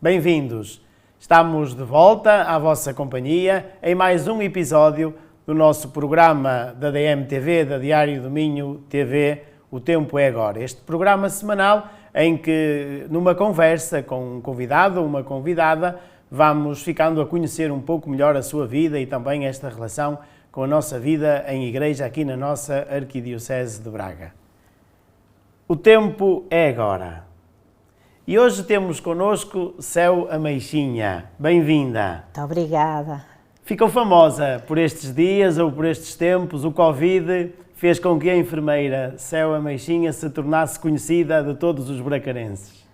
Bem-vindos! Estamos de volta à vossa companhia em mais um episódio do nosso programa da DMTV, da Diário do Minho TV, O Tempo é Agora. Este programa semanal em que, numa conversa com um convidado ou uma convidada, vamos ficando a conhecer um pouco melhor a sua vida e também esta relação com a nossa vida em igreja aqui na nossa Arquidiocese de Braga. O tempo é agora. E hoje temos connosco Céu Ameixinha. Bem-vinda. Muito obrigada. Ficou famosa por estes dias ou por estes tempos. O Covid fez com que a enfermeira Céu Ameixinha se tornasse conhecida de todos os bracarenses.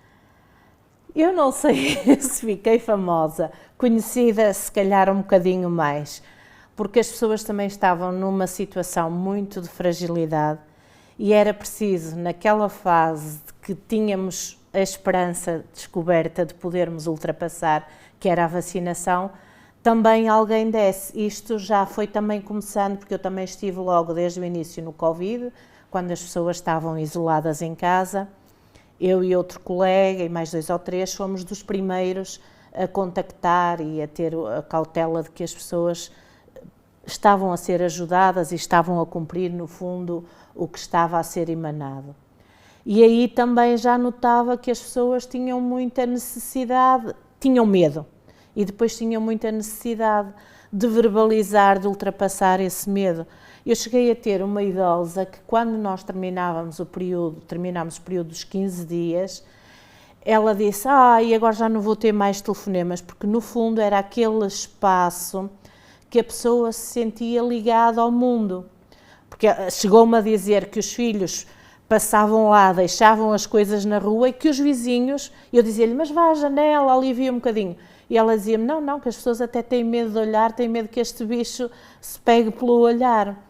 Eu não sei se fiquei famosa, conhecida se calhar um bocadinho mais, porque as pessoas também estavam numa situação muito de fragilidade e era preciso, naquela fase que tínhamos a esperança descoberta de podermos ultrapassar, que era a vacinação, também alguém desse. Isto já foi também começando, porque eu também estive logo desde o início no Covid, quando as pessoas estavam isoladas em casa. Eu e outro colega, e mais 2 ou 3, fomos dos primeiros a contactar e a ter a cautela de que as pessoas estavam a ser ajudadas e estavam a cumprir, no fundo, o que estava a ser emanado. E aí também já notava que as pessoas tinham muita necessidade, tinham medo, e depois tinham muita necessidade de verbalizar, de ultrapassar esse medo. Eu cheguei a ter uma idosa que, quando nós terminámos o período dos 15 dias, ela disse, e agora já não vou ter mais telefonemas, porque no fundo era aquele espaço que a pessoa se sentia ligada ao mundo. Porque chegou-me a dizer que os filhos passavam lá, deixavam as coisas na rua e que os vizinhos, eu dizia-lhe, mas vá à janela, alivia um bocadinho. E ela dizia-me, não, que as pessoas até têm medo de olhar, têm medo que este bicho se pegue pelo olhar.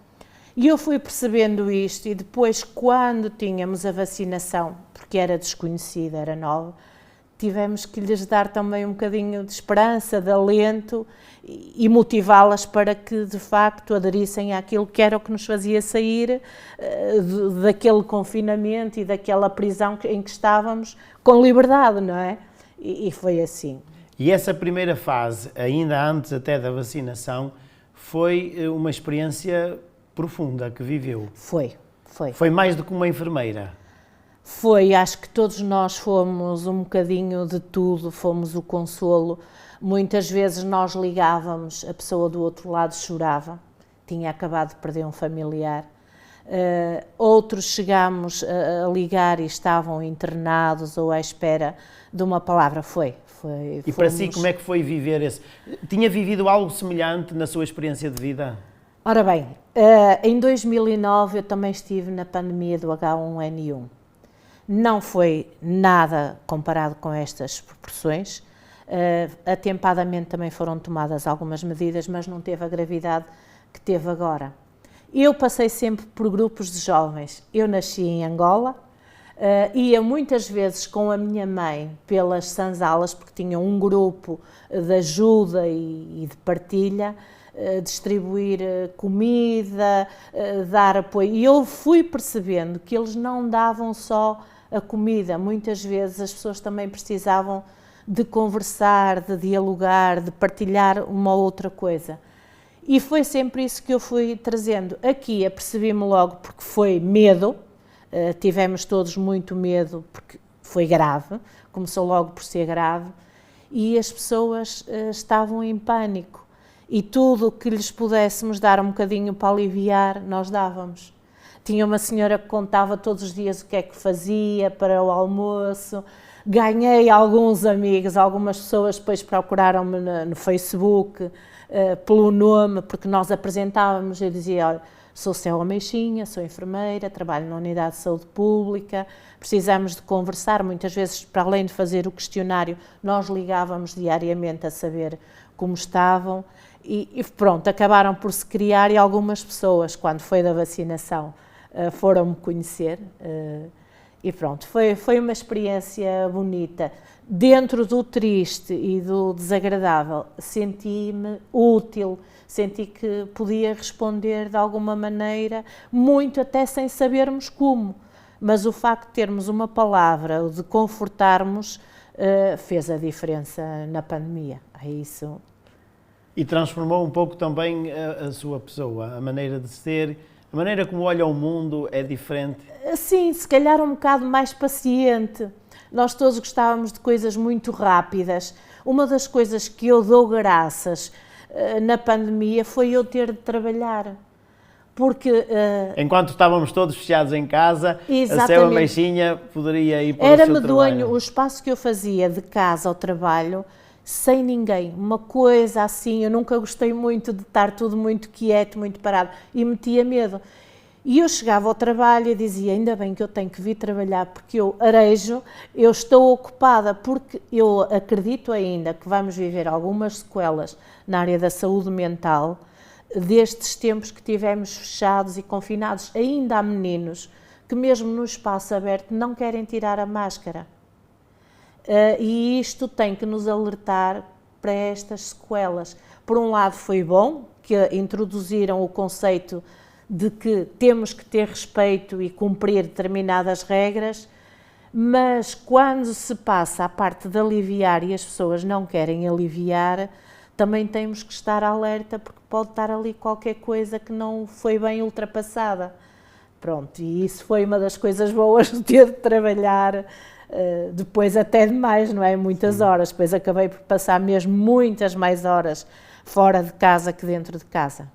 E eu fui percebendo isto e depois, quando tínhamos a vacinação, porque era desconhecida, era nova, tivemos que lhes dar também um bocadinho de esperança, de alento e motivá-las para que, de facto, aderissem àquilo que era o que nos fazia sair daquele confinamento e daquela prisão em que estávamos com liberdade, não é? E foi assim. E essa primeira fase, ainda antes até da vacinação, foi uma experiência profunda que viveu. Foi. Foi mais do que uma enfermeira. Foi, acho que todos nós fomos um bocadinho de tudo, fomos o consolo. Muitas vezes nós ligávamos, a pessoa do outro lado chorava, tinha acabado de perder um familiar. Outros chegámos a ligar e estavam internados ou à espera de uma palavra. E para si, como é que foi viver esse? Tinha vivido algo semelhante na sua experiência de vida? Ora bem, em 2009 eu também estive na pandemia do H1N1. Não foi nada comparado com estas proporções. Atempadamente também foram tomadas algumas medidas, mas não teve a gravidade que teve agora. Eu passei sempre por grupos de jovens. Eu nasci em Angola, ia muitas vezes com a minha mãe pelas sanzalas, porque tinha um grupo de ajuda e de partilha, distribuir comida, dar apoio. E eu fui percebendo que eles não davam só a comida, muitas vezes as pessoas também precisavam de conversar, de dialogar, de partilhar uma ou outra coisa. E foi sempre isso que eu fui trazendo. Aqui apercebi-me logo porque foi medo, tivemos todos muito medo porque foi grave, começou logo por ser grave, e as pessoas estavam em pânico. E tudo o que lhes pudéssemos dar um bocadinho para aliviar, nós dávamos. Tinha uma senhora que contava todos os dias o que é que fazia para o almoço. Ganhei alguns amigos, algumas pessoas depois procuraram-me no Facebook pelo nome, porque nós apresentávamos, eu dizia, olha, sou Céu Ameixinha, sou enfermeira, trabalho na Unidade de Saúde Pública, precisamos de conversar, muitas vezes, para além de fazer o questionário, nós ligávamos diariamente a saber como estavam e pronto, acabaram por se criar e algumas pessoas, quando foi da vacinação, foram-me conhecer e pronto, foi uma experiência bonita. Dentro do triste e do desagradável, senti-me útil, senti que podia responder de alguma maneira, muito até sem sabermos como, mas o facto de termos uma palavra, de confortarmos, fez a diferença na pandemia. É isso. E transformou um pouco também a sua pessoa, a maneira de ser, a maneira como olha o mundo é diferente? Sim, se calhar um bocado mais paciente. Nós todos gostávamos de coisas muito rápidas. Uma das coisas que eu dou graças na pandemia foi eu ter de trabalhar. Porque... enquanto estávamos todos fechados em casa, a Céu Ameixinha poderia ir para o seu trabalho. Era medonho o espaço que eu fazia de casa ao trabalho, sem ninguém. Uma coisa assim, eu nunca gostei muito de estar tudo muito quieto, muito parado, e metia medo. E eu chegava ao trabalho e dizia, ainda bem que eu tenho que vir trabalhar, porque eu arejo, eu estou ocupada, porque eu acredito ainda que vamos viver algumas sequelas na área da saúde mental, destes tempos que tivemos fechados e confinados. Ainda há meninos que mesmo no espaço aberto não querem tirar a máscara. E isto tem que nos alertar para estas sequelas. Por um lado foi bom que introduziram o conceito de que temos que ter respeito e cumprir determinadas regras, mas quando se passa à parte de aliviar e as pessoas não querem aliviar, também temos que estar alerta, porque pode estar ali qualquer coisa que não foi bem ultrapassada. Pronto, e isso foi uma das coisas boas de ter de trabalhar, depois até demais, não é? Muitas horas, depois acabei por passar mesmo muitas mais horas fora de casa que dentro de casa.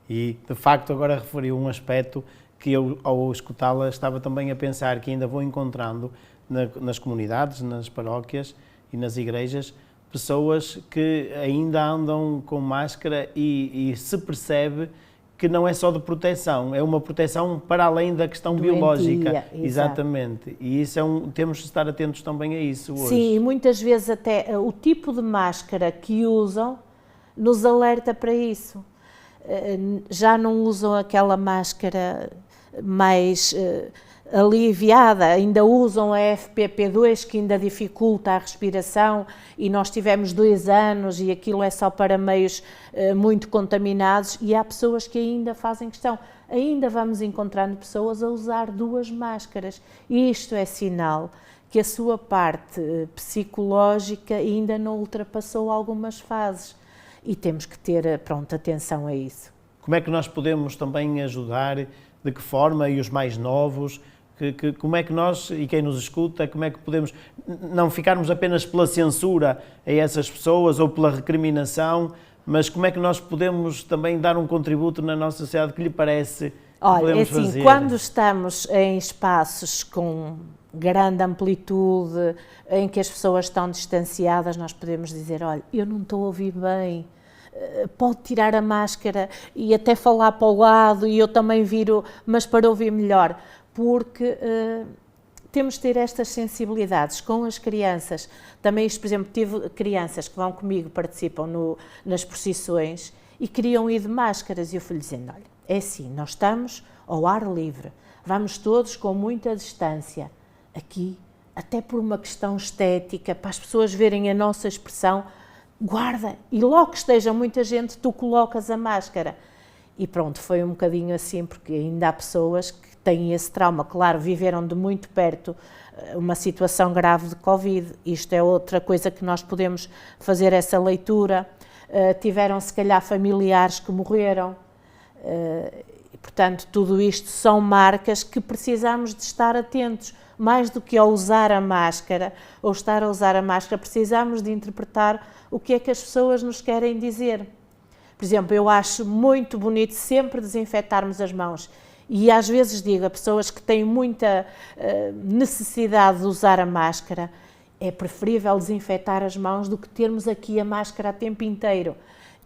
E, de facto, agora referiu um aspecto que eu, ao escutá-la, estava também a pensar que ainda vou encontrando nas comunidades, nas paróquias e nas igrejas, pessoas que ainda andam com máscara e se percebe que não é só de proteção, é uma proteção para além da questão biológica. Exatamente. E isso temos de estar atentos também a isso hoje. Sim, e muitas vezes até o tipo de máscara que usam nos alerta para isso. Já não usam aquela máscara mais aliviada, ainda usam a FPP2, que ainda dificulta a respiração, e nós tivemos 2 anos e aquilo é só para meios muito contaminados, e há pessoas que ainda fazem questão. Ainda vamos encontrando pessoas a usar 2 máscaras, e isto é sinal que a sua parte psicológica ainda não ultrapassou algumas fases. E temos que ter, pronto, atenção a isso. Como é que nós podemos também ajudar, de que forma, e os mais novos, como é que nós, e quem nos escuta, como é que podemos não ficarmos apenas pela censura a essas pessoas ou pela recriminação, mas como é que nós podemos também dar um contributo na nossa sociedade que lhe parece que podemos fazer? Assim, quando estamos em espaços com grande amplitude, em que as pessoas estão distanciadas, nós podemos dizer, olha, eu não estou a ouvir bem, pode tirar a máscara e até falar para o lado e eu também viro, mas para ouvir melhor, porque temos de ter estas sensibilidades com as crianças. Também, por exemplo, tive crianças que vão comigo, participam nas procissões e queriam ir de máscaras e eu fui-lhe dizendo, olha, é assim, nós estamos ao ar livre, vamos todos com muita distância. Aqui, até por uma questão estética, para as pessoas verem a nossa expressão, guarda, e logo que esteja muita gente, tu colocas a máscara. E pronto, foi um bocadinho assim, porque ainda há pessoas que têm esse trauma. Claro, viveram de muito perto uma situação grave de Covid, isto é outra coisa que nós podemos fazer essa leitura. Tiveram, se calhar, familiares que morreram, e, portanto, tudo isto são marcas que precisamos de estar atentos. Mais do que ao usar a máscara, ou estar a usar a máscara, precisamos de interpretar o que é que as pessoas nos querem dizer. Por exemplo, eu acho muito bonito sempre desinfetarmos as mãos e às vezes digo a pessoas que têm muita necessidade de usar a máscara, é preferível desinfetar as mãos do que termos aqui a máscara a tempo inteiro.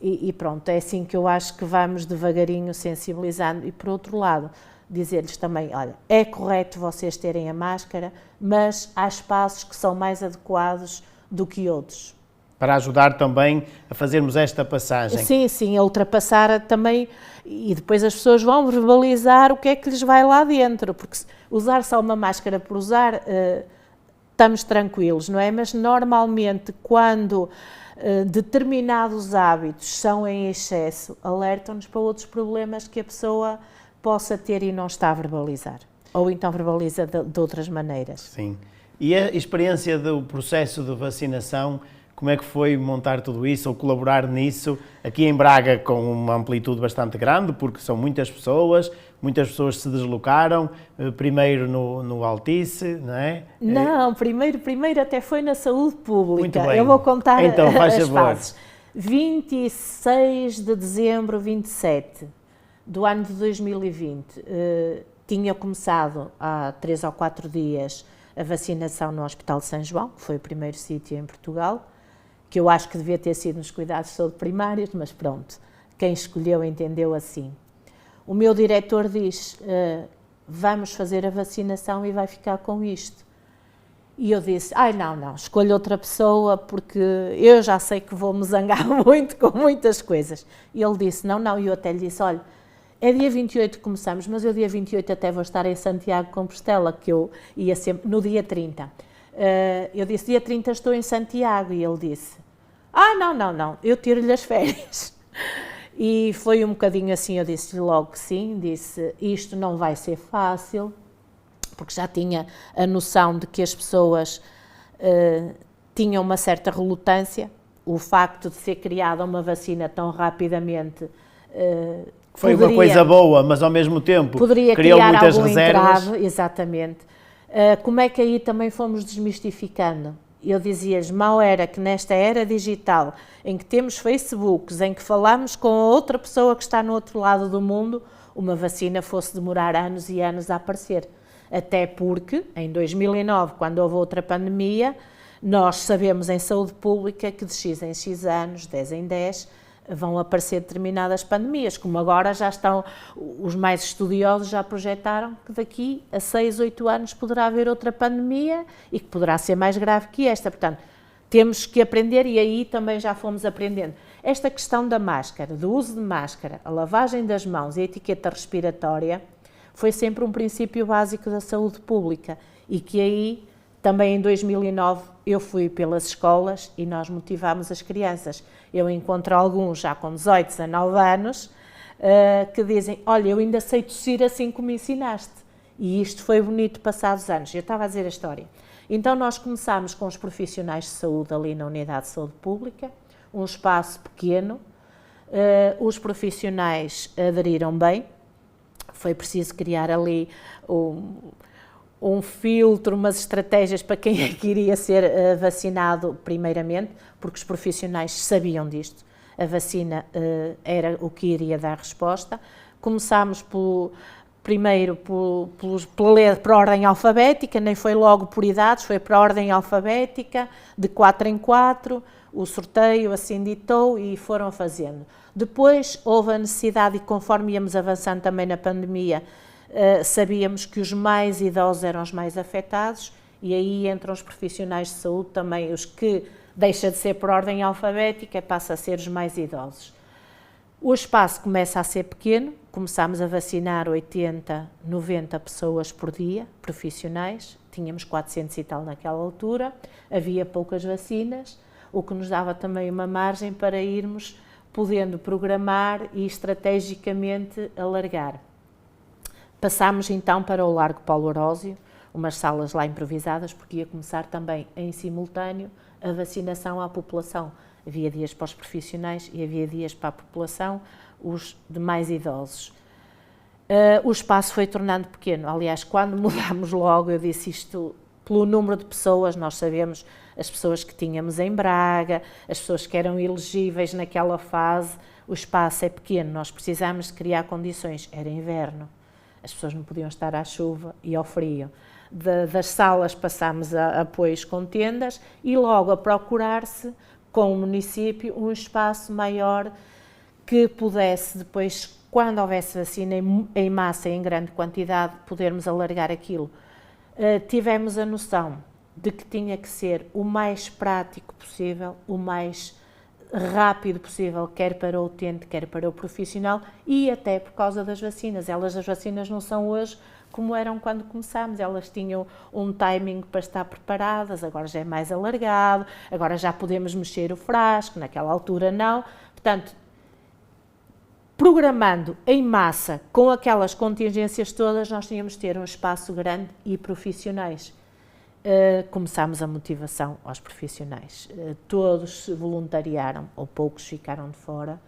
E pronto, é assim que eu acho que vamos devagarinho sensibilizando. E por outro lado, dizer-lhes também, olha, é correto vocês terem a máscara, mas há espaços que são mais adequados do que outros. Para ajudar também a fazermos esta passagem. Sim, sim, a ultrapassar também, e depois as pessoas vão verbalizar o que é que lhes vai lá dentro, porque usar só uma máscara por usar, estamos tranquilos, não é? Mas normalmente quando determinados hábitos são em excesso, alertam-nos para outros problemas que a pessoa possa ter e não está a verbalizar, ou então verbaliza de outras maneiras. Sim. E a experiência do processo de vacinação, como é que foi montar tudo isso ou colaborar nisso? Aqui em Braga com uma amplitude bastante grande, porque são muitas pessoas se deslocaram, primeiro no Altice, não é? Não, primeiro até foi na saúde pública. Muito bem. Eu vou contar então, faz as favor. fases. 26 de dezembro, 27 do ano de 2020, tinha começado há 3 ou 4 dias a vacinação no Hospital de São João, que foi o primeiro sítio em Portugal, que eu acho que devia ter sido nos cuidados de saúde primários, mas pronto, quem escolheu entendeu assim. O meu diretor diz, vamos fazer a vacinação e vai ficar com isto. E eu disse, não, escolho outra pessoa porque eu já sei que vou me zangar muito com muitas coisas. E ele disse, não, e eu até lhe disse, olha, é dia 28 que começamos, mas eu dia 28 até vou estar em Santiago de Compostela, que eu ia sempre, no dia 30. Eu disse, dia 30 estou em Santiago, e ele disse, não, eu tiro-lhe as férias. E foi um bocadinho assim, eu disse logo que sim, disse, isto não vai ser fácil, porque já tinha a noção de que as pessoas tinham uma certa relutância, o facto de ser criada uma vacina tão rapidamente foi uma coisa boa, mas ao mesmo tempo criou muitas reservas. Entrave, exatamente. Como é que aí também fomos desmistificando? Eu dizia-lhes, mal era que nesta era digital, em que temos Facebooks, em que falamos com a outra pessoa que está no outro lado do mundo, uma vacina fosse demorar anos e anos a aparecer. Até porque, em 2009, quando houve outra pandemia, nós sabemos em saúde pública que de X em X anos, 10 em 10, vão aparecer determinadas pandemias, como agora já estão, os mais estudiosos já projetaram que daqui a 6, 8 anos poderá haver outra pandemia e que poderá ser mais grave que esta. Portanto, temos que aprender e aí também já fomos aprendendo. Esta questão da máscara, do uso de máscara, a lavagem das mãos e a etiqueta respiratória foi sempre um princípio básico da saúde pública e que aí, também em 2009, eu fui pelas escolas e nós motivámos as crianças. Eu encontro alguns já com 18, 19 anos que dizem, olha, eu ainda sei tossir assim como me ensinaste. E isto foi bonito passados anos. Eu estava a dizer a história. Então nós começámos com os profissionais de saúde ali na Unidade de Saúde Pública, um espaço pequeno, os profissionais aderiram bem, foi preciso criar ali um filtro, umas estratégias para quem é que iria ser vacinado primeiramente, porque os profissionais sabiam disto, a vacina era o que iria dar resposta. Começámos primeiro por ordem alfabética, nem foi logo por idades, foi para a ordem alfabética, de 4 em 4, o sorteio assim ditou e foram fazendo. Depois houve a necessidade, e conforme íamos avançando também na pandemia, sabíamos que os mais idosos eram os mais afetados e aí entram os profissionais de saúde também, os que deixa de ser por ordem alfabética, passa a ser os mais idosos. O espaço começa a ser pequeno, começámos a vacinar 80, 90 pessoas por dia, profissionais, tínhamos 400 e tal naquela altura, havia poucas vacinas, o que nos dava também uma margem para irmos podendo programar e estrategicamente alargar. Passámos então para o Largo Paulo Orósio, umas salas lá improvisadas, porque ia começar também em simultâneo a vacinação à população. Havia dias para os profissionais e havia dias para a população, os de mais idosos. O espaço foi tornando pequeno. Aliás, quando mudámos logo, eu disse isto, pelo número de pessoas, nós sabemos as pessoas que tínhamos em Braga, as pessoas que eram elegíveis naquela fase, o espaço é pequeno, nós precisámos de criar condições, era inverno. As pessoas não podiam estar à chuva e ao frio. Das salas passámos a apoios com tendas e logo a procurar-se com o município um espaço maior que pudesse depois, quando houvesse vacina em massa e em grande quantidade, podermos alargar aquilo. Tivemos a noção de que tinha que ser o mais prático possível, o mais rápido possível, quer para o utente, quer para o profissional e até por causa das vacinas. As vacinas não são hoje como eram quando começámos, elas tinham um timing para estar preparadas, agora já é mais alargado, agora já podemos mexer o frasco, naquela altura não. Portanto, programando em massa, com aquelas contingências todas, nós tínhamos de ter um espaço grande e profissionais. começámos a motivação aos profissionais. Todos se voluntariaram, ou poucos ficaram de fora,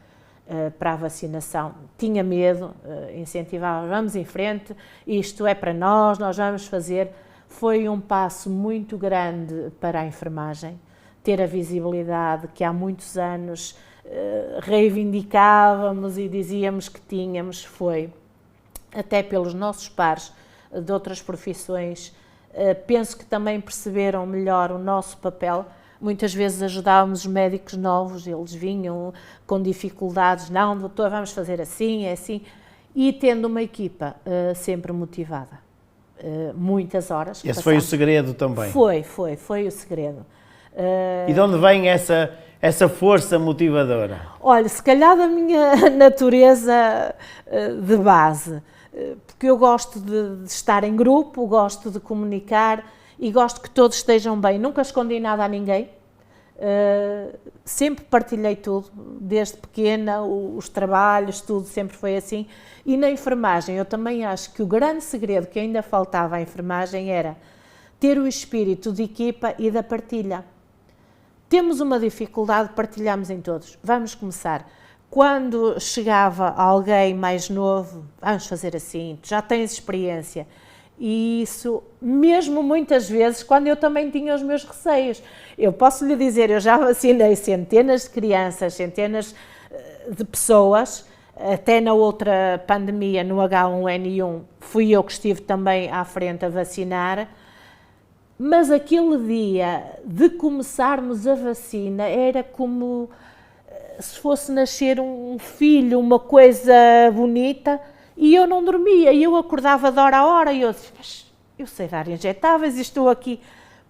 para a vacinação. Tinha medo, incentivava, vamos em frente, isto é para nós vamos fazer. Foi um passo muito grande para a enfermagem, ter a visibilidade que há muitos anos reivindicávamos e dizíamos que tínhamos, foi até pelos nossos pares de outras profissões. Penso que também perceberam melhor o nosso papel. Muitas vezes ajudávamos os médicos novos, eles vinham com dificuldades, não, doutor, vamos fazer assim, é assim, e tendo uma equipa sempre motivada. Muitas horas. Esse foi o segredo também? Foi o segredo. E de onde vem essa força motivadora? Olha, se calhar da minha natureza de base, porque eu gosto de estar em grupo, gosto de comunicar e gosto que todos estejam bem. Nunca escondi nada a ninguém, sempre partilhei tudo, desde pequena, os trabalhos, tudo sempre foi assim. E na enfermagem, eu também acho que o grande segredo que ainda faltava à enfermagem era ter o espírito de equipa e da partilha. Temos uma dificuldade, partilhamos em todos. Vamos começar. Quando chegava alguém mais novo, vamos fazer assim, tu já tens experiência. E isso, mesmo muitas vezes, quando eu também tinha os meus receios. Eu posso lhe dizer, eu já vacinei centenas de crianças, centenas de pessoas, até na outra pandemia, no H1N1, fui eu que estive também à frente a vacinar, mas aquele dia de começarmos a vacina era como se fosse nascer um filho, uma coisa bonita, e eu não dormia, e eu acordava de hora a hora, e eu disse, mas eu sei dar injetáveis e estou aqui,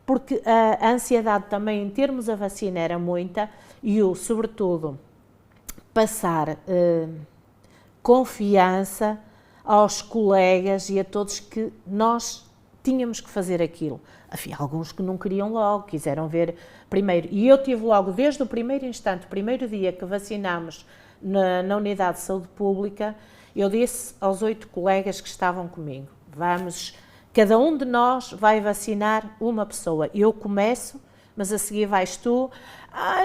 porque a ansiedade também em termos a vacina era muita, e o, sobretudo, passar confiança aos colegas e a todos que nós tínhamos que fazer aquilo. Havia alguns que não queriam logo, quiseram ver primeiro. E eu tive logo, desde o primeiro instante, o primeiro dia que vacinámos na Unidade de Saúde Pública, eu disse aos 8 colegas que estavam comigo, vamos, cada um de nós vai vacinar uma pessoa. Eu começo, mas a seguir vais tu.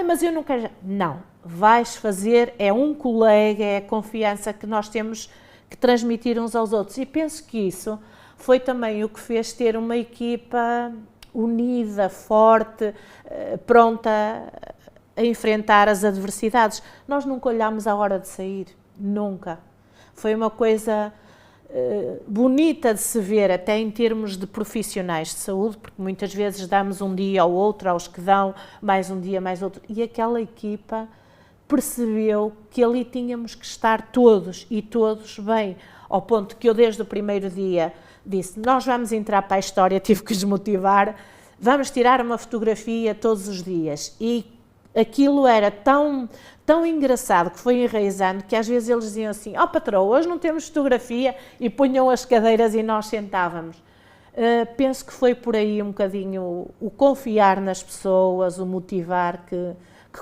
Mas eu não quero... Não, vais fazer, é um colega, é a confiança que nós temos que transmitir uns aos outros. E penso que isso foi também o que fez ter uma equipa unida, forte, pronta a enfrentar as adversidades. Nós nunca olhámos a hora de sair, nunca. Foi uma coisa bonita de se ver, até em termos de profissionais de saúde, porque muitas vezes damos um dia ao outro, aos que dão mais um dia, mais outro, e aquela equipa percebeu que ali tínhamos que estar todos, e todos bem, ao ponto que eu desde o primeiro dia disse, nós vamos entrar para a história, tive que os motivar, vamos tirar uma fotografia todos os dias. E aquilo era tão engraçado que foi enraizando que às vezes eles diziam assim, patroa, hoje não temos fotografia, e punham as cadeiras e nós sentávamos. Penso que foi por aí um bocadinho o confiar nas pessoas, o motivar que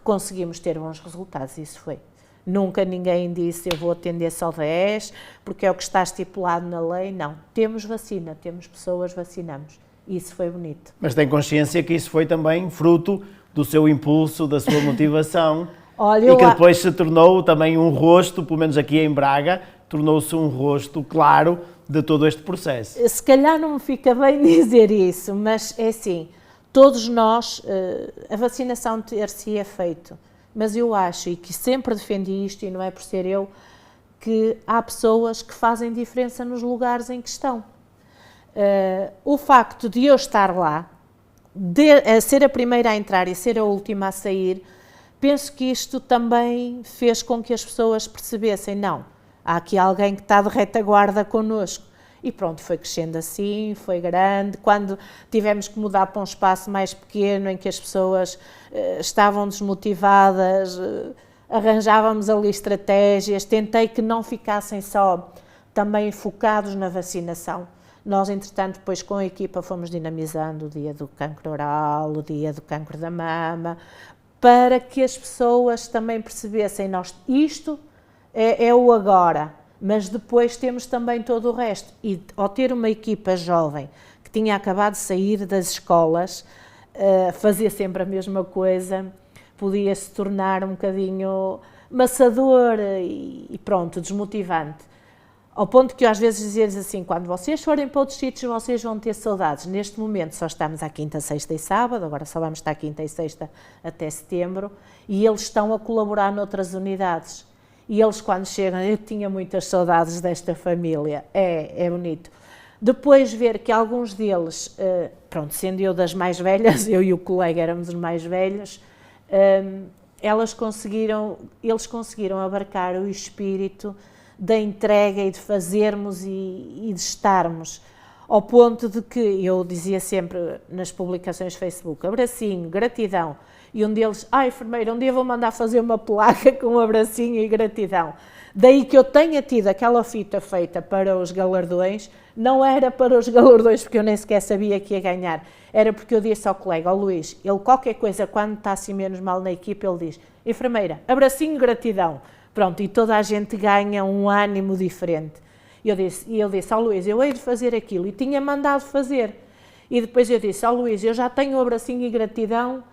conseguimos ter bons resultados, isso foi. Nunca ninguém disse, eu vou atender só 10, porque é o que está estipulado na lei. Não, temos vacina, temos pessoas, vacinamos. Isso foi bonito. Mas tem consciência que isso foi também fruto do seu impulso, da sua motivação, e que depois se tornou também um rosto, pelo menos aqui em Braga, tornou-se um rosto claro de todo este processo. Se calhar não me fica bem dizer isso, mas é assim, todos nós, a vacinação ter-se-ia feito. Mas eu acho, e que sempre defendi isto, e não é por ser eu, que há pessoas que fazem diferença nos lugares em que estão. O facto de eu estar lá, de ser a primeira a entrar e ser a última a sair, penso que isto também fez com que as pessoas percebessem, não, há aqui alguém que está de retaguarda connosco. E pronto, foi crescendo assim, foi grande. Quando tivemos que mudar para um espaço mais pequeno, em que as pessoas estavam desmotivadas, arranjávamos ali estratégias, tentei que não ficassem só também focados na vacinação. Nós, entretanto, depois com a equipa fomos dinamizando o dia do cancro oral, o dia do cancro da mama, para que as pessoas também percebessem, isto é o agora. Mas depois temos também todo o resto. E ao ter uma equipa jovem, que tinha acabado de sair das escolas, fazia sempre a mesma coisa, podia se tornar um bocadinho maçador e pronto, desmotivante. Ao ponto que eu às vezes dizia-lhes assim, quando vocês forem para outros sítios, vocês vão ter saudades. Neste momento só estamos à quinta, sexta e sábado, agora só vamos estar quinta e sexta até setembro, e eles estão a colaborar noutras unidades. E eles quando chegam, eu tinha muitas saudades desta família, é bonito. Depois ver que alguns deles, pronto, sendo eu das mais velhas, eu e o colega éramos os mais velhos, eles conseguiram abarcar o espírito da entrega e de fazermos e de estarmos, ao ponto de que eu dizia sempre nas publicações Facebook, abracinho, gratidão, e um deles, enfermeira, um dia vou mandar fazer uma placa com um abracinho e gratidão. Daí que eu tenha tido aquela fita feita para os galardões, não era para os galardões porque eu nem sequer sabia que ia ganhar, era porque eu disse ao colega, Luís, ele qualquer coisa, quando está assim menos mal na equipa, ele diz, enfermeira, abracinho, gratidão. Pronto, e toda a gente ganha um ânimo diferente. E eu disse ao Luís, eu hei de fazer aquilo, e tinha mandado fazer. E depois eu disse ao Luís, eu já tenho um abracinho e gratidão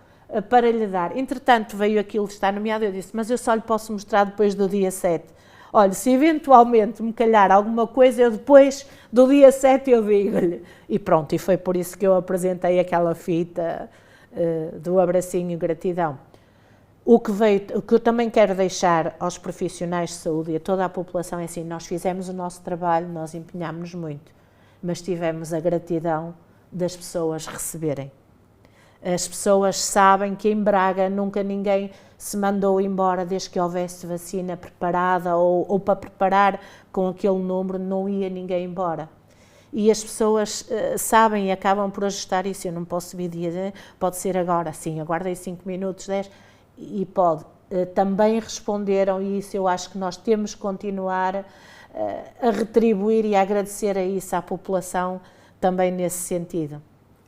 para lhe dar. Entretanto, veio aquilo que está nomeado, eu disse, mas eu só lhe posso mostrar depois do dia 7. Olha, se eventualmente me calhar alguma coisa, eu depois do dia 7 eu digo-lhe. E pronto, e foi por isso que eu apresentei aquela fita do abracinho e gratidão. O que eu também quero deixar aos profissionais de saúde e a toda a população é assim, nós fizemos o nosso trabalho, nós empenhámos-nos muito, mas tivemos a gratidão das pessoas receberem. As pessoas sabem que em Braga nunca ninguém se mandou embora desde que houvesse vacina preparada ou para preparar com aquele número não ia ninguém embora. E as pessoas sabem e acabam por ajustar isso, eu não posso subir dia, pode ser agora, sim, aguardei 5 minutos, 10, e pode. Também responderam e isso eu acho que nós temos que continuar a retribuir e a agradecer a isso à população também nesse sentido.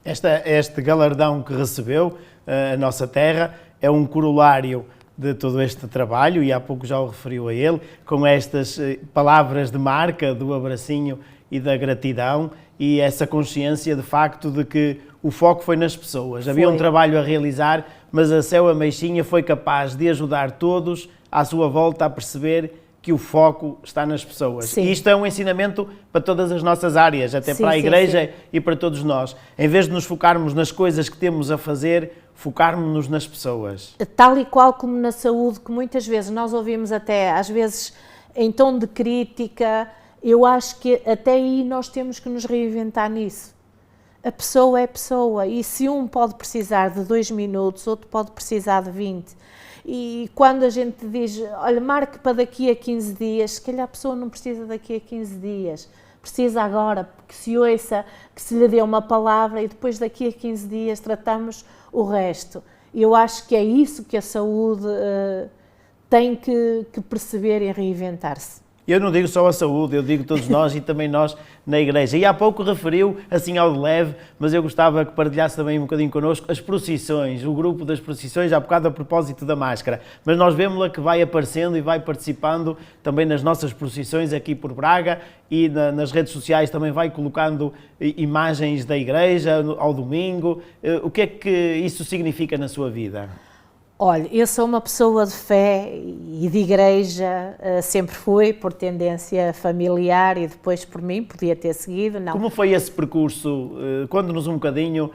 Este galardão que recebeu a nossa terra é um corolário de todo este trabalho e há pouco já o referiu a ele, com estas palavras de marca do abracinho e da gratidão e essa consciência de facto de que o foco foi nas pessoas. Havia um trabalho a realizar, mas a Céu Ameixinha foi capaz de ajudar todos à sua volta a perceber que o foco está nas pessoas. Sim. E isto é um ensinamento para todas as nossas áreas, até sim, para a Igreja e para todos nós. Em vez de nos focarmos nas coisas que temos a fazer, focarmos-nos nas pessoas. Tal e qual como na saúde, que muitas vezes nós ouvimos até, às vezes, em tom de crítica, eu acho que até aí nós temos que nos reinventar nisso. A pessoa é pessoa e se um pode precisar de 2 minutos, outro pode precisar de 20. E quando a gente diz, olha, marque para daqui a 15 dias, se calhar a pessoa não precisa daqui a 15 dias, precisa agora, que se ouça, que se lhe dê uma palavra e depois daqui a 15 dias tratamos o resto. E eu acho que é isso que a saúde tem que perceber e reinventar-se. Eu não digo só a saúde, eu digo todos nós e também nós na Igreja. E há pouco referiu, assim ao de leve, mas eu gostava que partilhasse também um bocadinho connosco as procissões, o grupo das procissões, há bocado a propósito da máscara. Mas nós vemos-la que vai aparecendo e vai participando também nas nossas procissões aqui por Braga e nas redes sociais também vai colocando imagens da Igreja ao domingo. O que é que isso significa na sua vida? Olha, eu sou uma pessoa de fé e de igreja, sempre fui, por tendência familiar e depois por mim, podia ter seguido, não. Como foi esse percurso? Conte-nos um bocadinho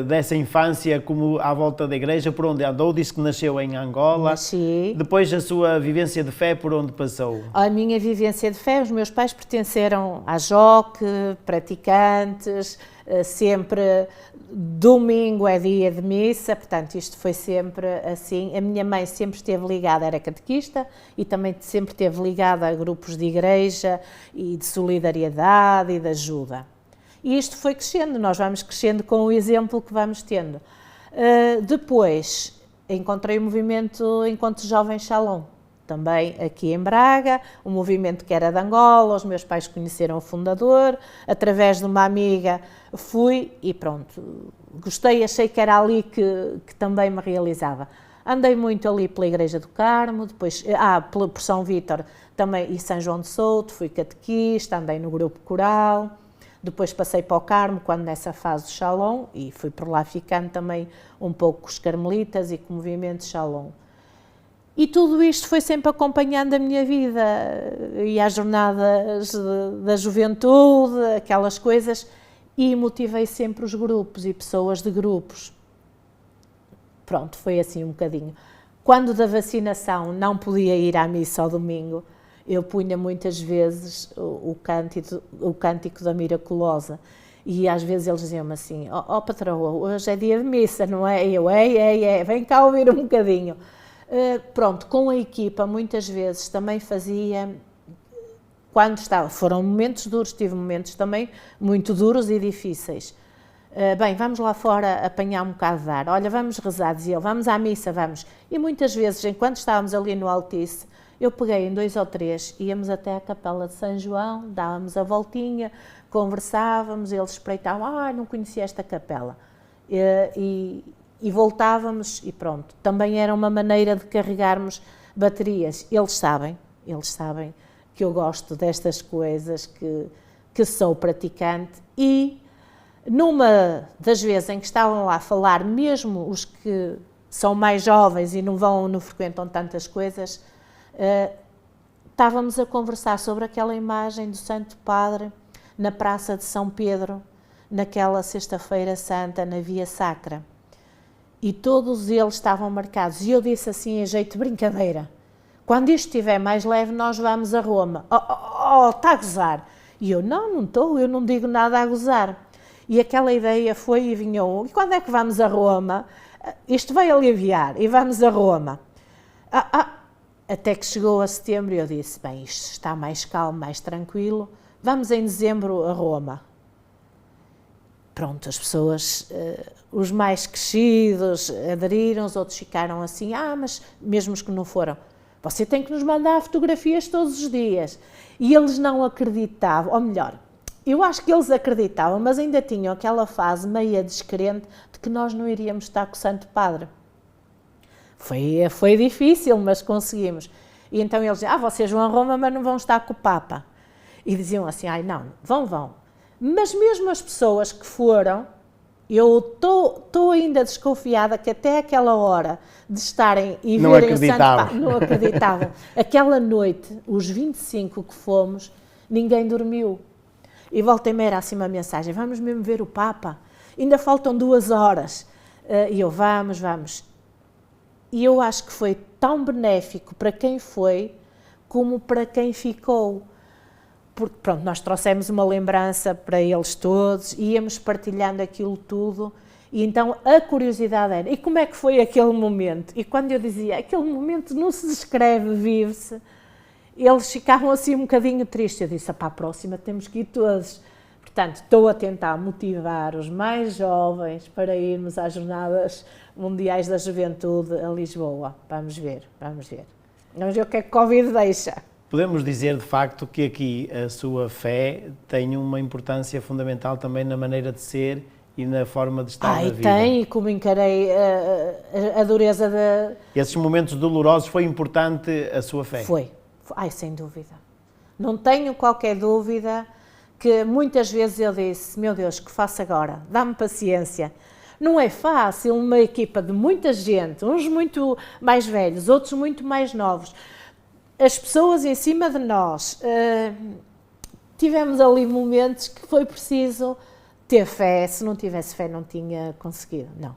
dessa infância, como à volta da igreja, por onde andou, disse que nasceu em Angola. Nasci. Depois a sua vivência de fé, por onde passou? A minha vivência de fé, os meus pais pertenceram à JOC, praticantes, sempre domingo é dia de missa, portanto isto foi sempre assim. A minha mãe sempre esteve ligada, era catequista e também sempre esteve ligada a grupos de igreja e de solidariedade e de ajuda. E isto foi crescendo, nós vamos crescendo com o exemplo que vamos tendo. Depois encontrei o movimento Encontro Jovem Shalom, também aqui em Braga, um movimento que era de Angola, os meus pais conheceram o fundador, através de uma amiga fui e pronto, gostei, achei que era ali que também me realizava. Andei muito ali pela Igreja do Carmo, depois, por São Vítor também e São João de Souto, fui catequista, andei no grupo coral, Depois passei para o Carmo, quando nessa fase do Shalom, e fui por lá ficando também um pouco com os carmelitas e com o movimento Shalom. E tudo isto foi sempre acompanhando a minha vida, e às jornadas da juventude, aquelas coisas, e motivei sempre os grupos e pessoas de grupos. Pronto, foi assim um bocadinho. Quando da vacinação não podia ir à missa ao domingo, eu punha muitas vezes o cântico da Miraculosa, e às vezes eles diziam-me assim, ó patroa, hoje é dia de missa, não é? E eu, vem cá ouvir um bocadinho. Pronto, com a equipa muitas vezes também fazia, quando estava, foram momentos duros, tive momentos também muito duros e difíceis. Bem, vamos lá fora apanhar um bocado de ar, olha, vamos rezar, dizia ele, vamos à missa, vamos. E muitas vezes, enquanto estávamos ali no Altice, eu peguei em 2 ou 3, íamos até a Capela de São João, dávamos a voltinha, conversávamos, eles espreitavam, não conhecia esta capela. E voltávamos e pronto. Também era uma maneira de carregarmos baterias. Eles sabem que eu gosto destas coisas, que sou praticante, e numa das vezes em que estavam lá a falar, mesmo os que são mais jovens e não frequentam tantas coisas, estávamos a conversar sobre aquela imagem do Santo Padre na Praça de São Pedro, naquela Sexta-feira Santa, na Via Sacra. E todos eles estavam marcados. E eu disse assim, em jeito de brincadeira, quando isto estiver mais leve, nós vamos a Roma. Está a gozar. E eu, não estou, eu não digo nada a gozar. E aquela ideia foi e vinhou, e quando é que vamos a Roma? Isto vai aliviar, e vamos a Roma. Até que chegou a setembro e eu disse, bem, isto está mais calmo, mais tranquilo, vamos em dezembro a Roma. Pronto, as pessoas, os mais crescidos aderiram, os outros ficaram assim, mas mesmo os que não foram, você tem que nos mandar fotografias todos os dias. E eles não acreditavam, ou melhor, eu acho que eles acreditavam, mas ainda tinham aquela fase meia descrente de que nós não iríamos estar com o Santo Padre. Foi difícil, mas conseguimos. E então eles diziam, vocês vão a Roma, mas não vão estar com o Papa. E diziam assim, não, vão. Mas mesmo as pessoas que foram, eu estou ainda desconfiada que até aquela hora de estarem e não verem o Santo Padre, não acreditavam. Aquela noite, os 25 que fomos, ninguém dormiu. E volta e meia era assim uma mensagem, vamos mesmo ver o Papa, ainda faltam 2 horas. E eu, vamos. E eu acho que foi tão benéfico para quem foi, como para quem ficou. Porque, pronto, nós trouxemos uma lembrança para eles todos, íamos partilhando aquilo tudo, e então a curiosidade era, e como é que foi aquele momento? E quando eu dizia, aquele momento não se descreve, vive-se, eles ficavam assim um bocadinho tristes. Eu disse, para a próxima temos que ir todos. Portanto, estou a tentar motivar os mais jovens para irmos às Jornadas Mundiais da Juventude a Lisboa. Vamos ver. Vamos ver o que é que o Covid deixa. Podemos dizer, de facto, que aqui a sua fé tem uma importância fundamental também na maneira de ser e na forma de estar na vida. Tem, e como encarei a dureza da... Esses momentos dolorosos, foi importante a sua fé? Foi. Sem dúvida. Não tenho qualquer dúvida que muitas vezes eu disse, meu Deus, que faço agora? Dá-me paciência. Não é fácil, uma equipa de muita gente, uns muito mais velhos, outros muito mais novos, as pessoas em cima de nós, tivemos ali momentos que foi preciso ter fé. Se não tivesse fé não tinha conseguido, não.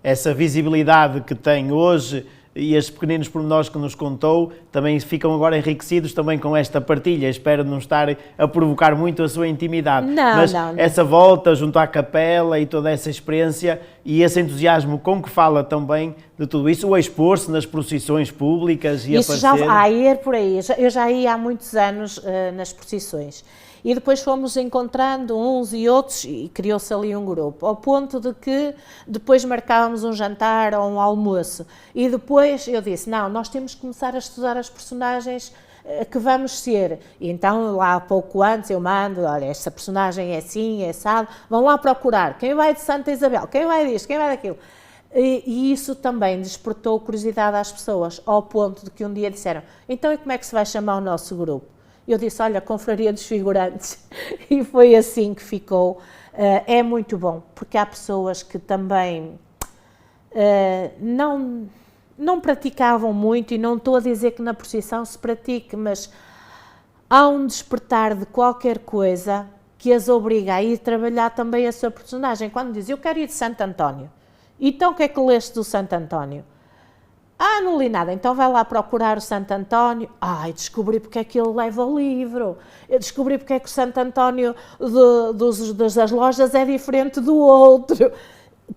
Essa visibilidade que tem hoje e estes pequeninos pormenores que nos contou também ficam agora enriquecidos também com esta partilha. Espero não estar a provocar muito a sua intimidade. Mas essa volta junto à capela e toda essa experiência e esse entusiasmo com que fala também de tudo isso, o expor-se nas procissões públicas e isso aparecer... já ir por aí. Eu já ia há muitos anos nas procissões. E depois fomos encontrando uns e outros e criou-se ali um grupo, ao ponto de que depois marcávamos um jantar ou um almoço. E depois eu disse, nós temos que começar a estudar as personagens que vamos ser. E então, lá pouco antes, eu mando, olha, esta personagem é assim, é assado, vão lá procurar. Quem vai de Santa Isabel? Quem vai disto? Quem vai daquilo? E isso também despertou curiosidade às pessoas, ao ponto de que um dia disseram, então e como é que se vai chamar o nosso grupo? Eu disse, olha, Confraria dos Figurantes, e foi assim que ficou. É muito bom, porque há pessoas que também não praticavam muito, e não estou a dizer que na procissão se pratique, mas há um despertar de qualquer coisa que as obriga a ir trabalhar também a sua personagem. Quando diz, eu quero ir de Santo António, então o que é que leste do Santo António? Ah, não li nada, então vai lá procurar o Santo António. Ai, descobri porque é que ele leva o livro. Eu descobri porque é que o Santo António das lojas é diferente do outro.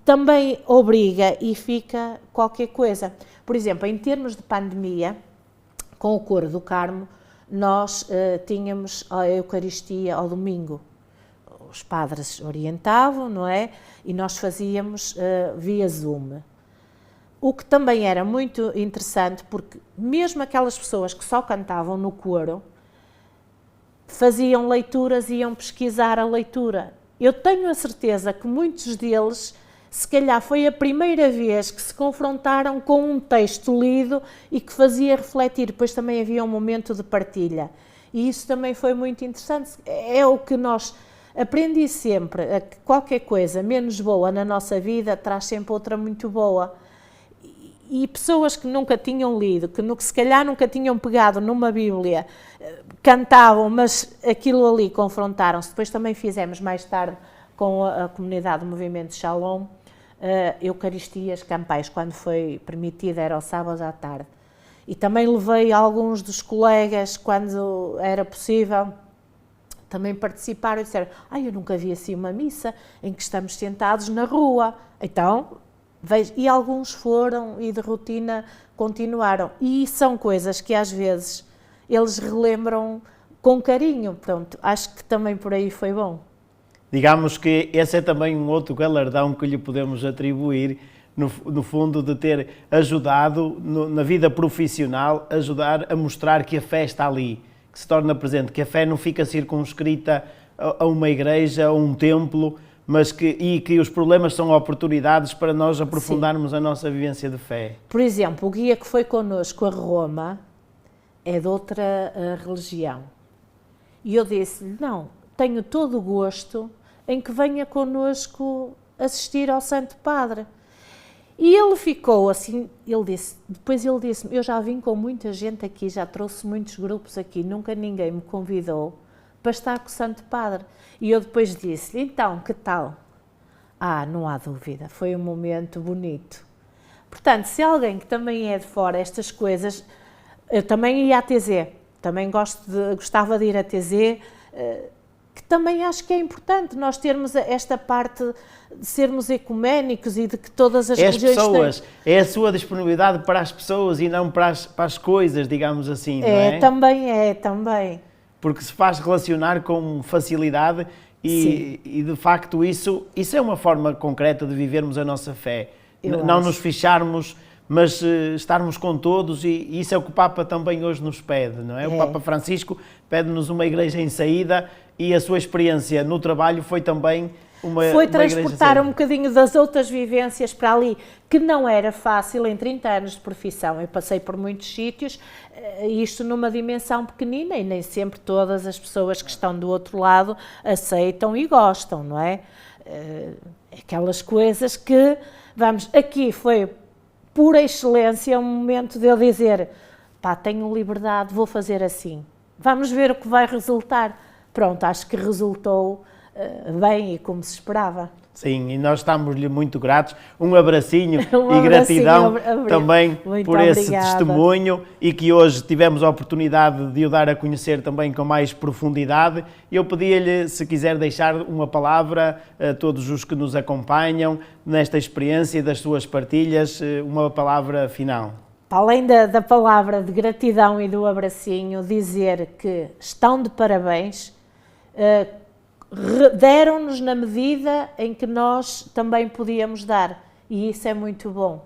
Também obriga e fica qualquer coisa. Por exemplo, em termos de pandemia, com o Coro do Carmo, nós tínhamos a Eucaristia ao domingo. Os padres orientavam, não é? E nós fazíamos via Zoom. O que também era muito interessante, porque mesmo aquelas pessoas que só cantavam no coro, faziam leituras e iam pesquisar a leitura. Eu tenho a certeza que muitos deles, se calhar foi a primeira vez que se confrontaram com um texto lido e que fazia refletir. Depois também havia um momento de partilha. E isso também foi muito interessante. É o que nós aprendi sempre, que qualquer coisa menos boa na nossa vida traz sempre outra muito boa. E pessoas que nunca tinham lido, que se calhar nunca tinham pegado numa Bíblia, cantavam, mas aquilo ali confrontaram-se. Depois também fizemos mais tarde com a comunidade do Movimento Shalom, Eucaristias campais, quando foi permitida, era ao sábado à tarde. E também levei alguns dos colegas, quando era possível, também participaram e disseram, eu nunca vi assim uma missa em que estamos sentados na rua. Então, vejo, e alguns foram e de rotina continuaram. E são coisas que às vezes eles relembram com carinho. Pronto, acho que também por aí foi bom. Digamos que esse é também um outro galardão que lhe podemos atribuir, no fundo, de ter ajudado na vida profissional, ajudar a mostrar que a fé está ali, que se torna presente, que a fé não fica circunscrita a uma igreja, a um templo, mas que os problemas são oportunidades para nós aprofundarmos a nossa vivência de fé. Por exemplo, o guia que foi connosco a Roma é de outra religião. E eu disse-lhe, não, tenho todo o gosto em que venha connosco assistir ao Santo Padre. E ele ficou assim, depois ele disse-me, eu já vim com muita gente aqui, já trouxe muitos grupos aqui, nunca ninguém me convidou para estar com o Santo Padre. E eu depois disse-lhe, então, que tal? Não há dúvida, foi um momento bonito. Portanto, se alguém que também é de fora, estas coisas, eu também ia à TZ, também gostava de ir à TZ, que também acho que é importante nós termos esta parte de sermos ecuménicos e de que todas as religiões pessoas, é a sua disponibilidade para as pessoas e não para as coisas, digamos assim, não é? Também. Porque se faz relacionar com facilidade e de facto isso é uma forma concreta de vivermos a nossa fé. Não nos fecharmos, mas estarmos com todos, e isso é o que o Papa também hoje nos pede, não é? O Papa Francisco pede-nos uma igreja em saída, e a sua experiência no trabalho foi também foi transportar um bocadinho das outras vivências para ali, que não era fácil em 30 anos de profissão. Eu passei por muitos sítios, isto numa dimensão pequenina, e nem sempre todas as pessoas que estão do outro lado aceitam e gostam, não é? Aquelas coisas que, aqui foi por excelência um momento de eu dizer, tenho liberdade, vou fazer assim. Vamos ver o que vai resultar. Pronto, acho que resultou bem e como se esperava. Sim, e nós estamos-lhe muito gratos. Um abracinho e gratidão também por esse testemunho, e que hoje tivemos a oportunidade de o dar a conhecer também com mais profundidade. Eu pedia-lhe, se quiser deixar uma palavra a todos os que nos acompanham nesta experiência das suas partilhas, uma palavra final. Além da palavra de gratidão e do abracinho, dizer que estão de parabéns, deram-nos na medida em que nós também podíamos dar, e isso é muito bom.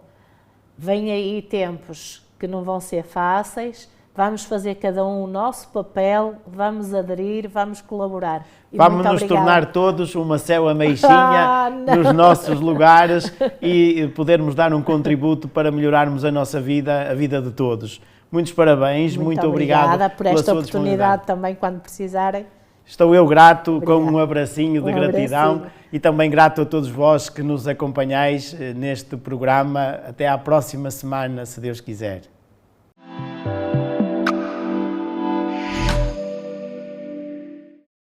Vêm aí tempos que não vão ser fáceis, vamos fazer cada um o nosso papel, vamos aderir, vamos colaborar. Vamos nos tornar todos uma Céu Ameixinha nos nossos lugares, e podermos dar um contributo para melhorarmos a nossa vida, a vida de todos. muitos parabéns, muito obrigado obrigada por esta pela sua oportunidade também, quando precisarem. Estou eu grato, Obrigada. com um abracinho de gratidão e também grato a todos vós que nos acompanhais neste programa. Até à próxima semana, se Deus quiser.